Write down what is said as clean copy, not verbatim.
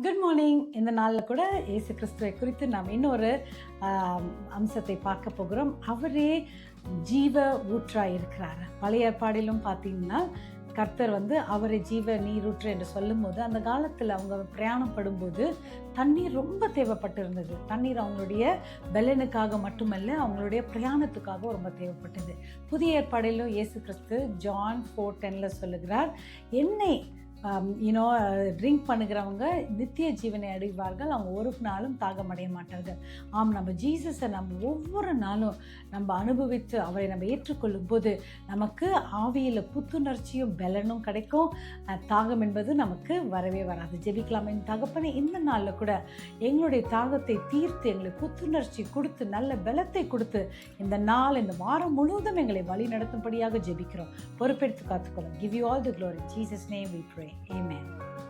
Good morning. இந்த நாளில் கூட இயேசு கிறிஸ்துவை குறித்து நாம் இன்னொரு அம்சத்தை பார்க்க போகிறோம். அவரே ஜீவ ஊற்றாய் இருக்கிறார். பழைய ஏற்பாடிலும் பார்த்தீங்கன்னா கர்த்தர் அவரை ஜீவ நீரூற்று என்று சொல்லும்போது அந்த காலத்தில் அவங்க பிரயாணப்படும்போது தண்ணீர் ரொம்ப தேவைப்பட்டு இருந்தது. தண்ணீர் அவங்களுடைய பலனுக்காக மட்டுமல்ல, அவங்களுடைய பிரயாணத்துக்காக ரொம்ப தேவைப்பட்டது. புதிய ஏற்பாடிலும் இயேசு கிறிஸ்து ஜான் 4:10 சொல்லுகிறார், என்னை ட்ரிங்க் பண்ணுகிறவங்க நித்திய ஜீவனை அடைவார்கள், அவங்க ஒரு நாளும் தாகம் அடைய மாட்டார்கள். நம்ம ஜீசஸை நம்ம ஒவ்வொரு நாளும் நம்ம அனுபவித்து அவரை நம்ம ஏற்றுக்கொள்ளும் போது நமக்கு ஆவியில் புத்துணர்ச்சியும் பலனும் கிடைக்கும். தாகம் என்பது நமக்கு வரவே வராது. ஜெபிக்கலாம். என் தகப்பனே, இந்த நாளில் கூட எங்களுடைய தாகத்தை தீர்த்து எங்களுக்கு புத்துணர்ச்சி கொடுத்து நல்ல பலத்தை கொடுத்து இந்த வாரம் முழுவதும் எங்களை வழி நடத்தும்படியாக ஜெபிக்கிறோம். பொறுப்பெடுத்து காத்துக்கொள்ளும். Give you all the glory. In Jesus' name we pray. Amen.